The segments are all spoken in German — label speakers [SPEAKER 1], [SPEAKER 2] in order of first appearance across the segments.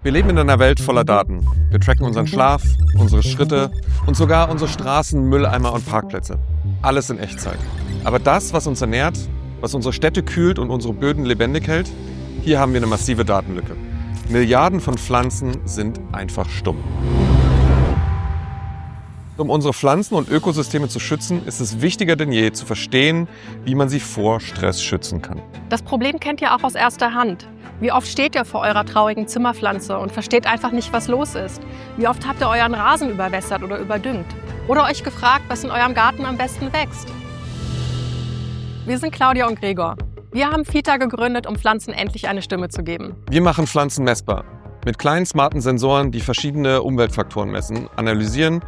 [SPEAKER 1] Wir leben in einer Welt voller Daten. Wir tracken unseren Schlaf, unsere Schritte und sogar unsere Straßen, Mülleimer und Parkplätze. Alles in Echtzeit. Aber das, was uns ernährt, was unsere Städte kühlt und unsere Böden lebendig hält, hier haben wir eine massive Datenlücke. Milliarden von Pflanzen sind einfach stumm. Um unsere Pflanzen und Ökosysteme zu schützen, ist es wichtiger denn je zu verstehen, wie man sie vor Stress schützen kann.
[SPEAKER 2] Das Problem kennt ihr auch aus erster Hand. Wie oft steht ihr vor eurer traurigen Zimmerpflanze und versteht einfach nicht, was los ist? Wie oft habt ihr euren Rasen überwässert oder überdüngt? Oder euch gefragt, was in eurem Garten am besten wächst? Wir sind Claudia und Gregor. Wir haben Fita gegründet, um Pflanzen endlich eine Stimme zu geben.
[SPEAKER 1] Wir machen Pflanzen messbar. Mit kleinen, smarten Sensoren, die verschiedene Umweltfaktoren messen, analysieren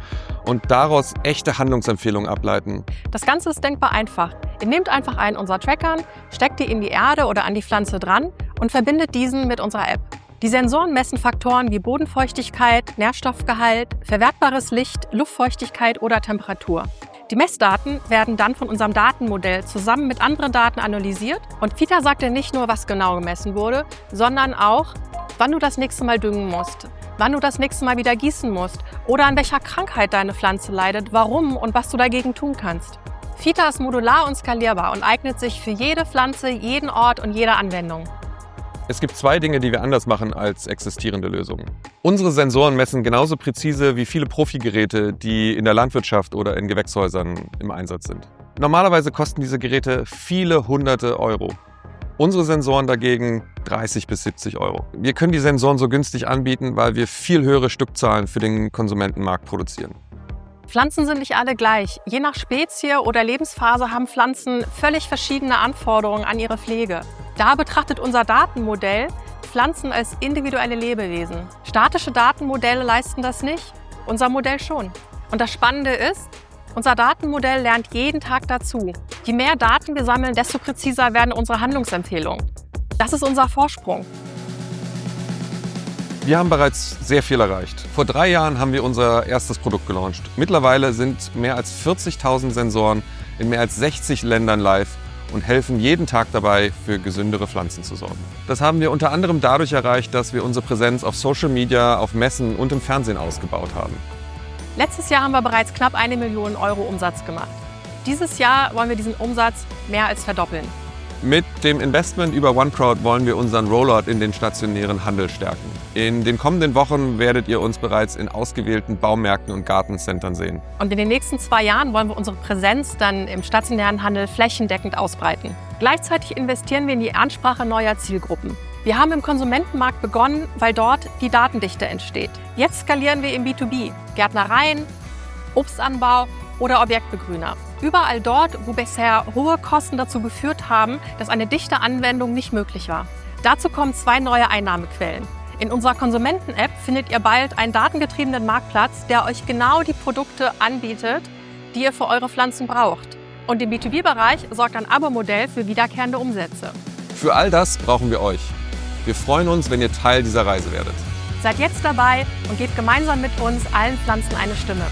[SPEAKER 1] und daraus echte Handlungsempfehlungen ableiten.
[SPEAKER 2] Das Ganze ist denkbar einfach. Ihr nehmt einfach einen unserer Trackern, steckt die in die Erde oder an die Pflanze dran und verbindet diesen mit unserer App. Die Sensoren messen Faktoren wie Bodenfeuchtigkeit, Nährstoffgehalt, verwertbares Licht, Luftfeuchtigkeit oder Temperatur. Die Messdaten werden dann von unserem Datenmodell zusammen mit anderen Daten analysiert und Fita sagt dir nicht nur, was genau gemessen wurde, sondern auch, wann du das nächste Mal düngen musst, wann du das nächste Mal wieder gießen musst oder an welcher Krankheit deine Pflanze leidet, warum und was du dagegen tun kannst. Fita ist modular und skalierbar und eignet sich für jede Pflanze, jeden Ort und jede Anwendung.
[SPEAKER 1] Es gibt zwei Dinge, die wir anders machen als existierende Lösungen. Unsere Sensoren messen genauso präzise wie viele Profigeräte, die in der Landwirtschaft oder in Gewächshäusern im Einsatz sind. Normalerweise kosten diese Geräte viele hunderte Euro. Unsere Sensoren dagegen 30 bis 70 Euro. Wir können die Sensoren so günstig anbieten, weil wir viel höhere Stückzahlen für den Konsumentenmarkt produzieren.
[SPEAKER 2] Pflanzen sind nicht alle gleich. Je nach Spezie oder Lebensphase haben Pflanzen völlig verschiedene Anforderungen an ihre Pflege. Da betrachtet unser Datenmodell Pflanzen als individuelle Lebewesen. Statische Datenmodelle leisten das nicht, unser Modell schon. Und das Spannende ist, unser Datenmodell lernt jeden Tag dazu. Je mehr Daten wir sammeln, desto präziser werden unsere Handlungsempfehlungen. Das ist unser Vorsprung.
[SPEAKER 1] Wir haben bereits sehr viel erreicht. Vor 3 Jahren haben wir unser erstes Produkt gelauncht. Mittlerweile sind mehr als 40.000 Sensoren in mehr als 60 Ländern live und helfen jeden Tag dabei, für gesündere Pflanzen zu sorgen. Das haben wir unter anderem dadurch erreicht, dass wir unsere Präsenz auf Social Media, auf Messen und im Fernsehen ausgebaut haben.
[SPEAKER 2] Letztes Jahr haben wir bereits knapp 1 Million Euro Umsatz gemacht. Dieses Jahr wollen wir diesen Umsatz mehr als verdoppeln.
[SPEAKER 1] Mit dem Investment über OneCrowd wollen wir unseren Rollout in den stationären Handel stärken. In den kommenden Wochen werdet ihr uns bereits in ausgewählten Baumärkten und Gartencentern sehen.
[SPEAKER 2] Und in den nächsten 2 Jahren wollen wir unsere Präsenz dann im stationären Handel flächendeckend ausbreiten. Gleichzeitig investieren wir in die Ansprache neuer Zielgruppen. Wir haben im Konsumentenmarkt begonnen, weil dort die Datendichte entsteht. Jetzt skalieren wir im B2B, Gärtnereien, Obstanbau oder Objektbegrüner. Überall dort, wo bisher hohe Kosten dazu geführt haben, dass eine dichte Anwendung nicht möglich war. Dazu kommen 2 neue Einnahmequellen. In unserer Konsumenten-App findet ihr bald einen datengetriebenen Marktplatz, der euch genau die Produkte anbietet, die ihr für eure Pflanzen braucht. Und im B2B-Bereich sorgt ein Abo-Modell für wiederkehrende Umsätze.
[SPEAKER 1] Für all das brauchen wir euch. Wir freuen uns, wenn ihr Teil dieser Reise werdet.
[SPEAKER 2] Seid jetzt dabei und gebt gemeinsam mit uns allen Pflanzen eine Stimme.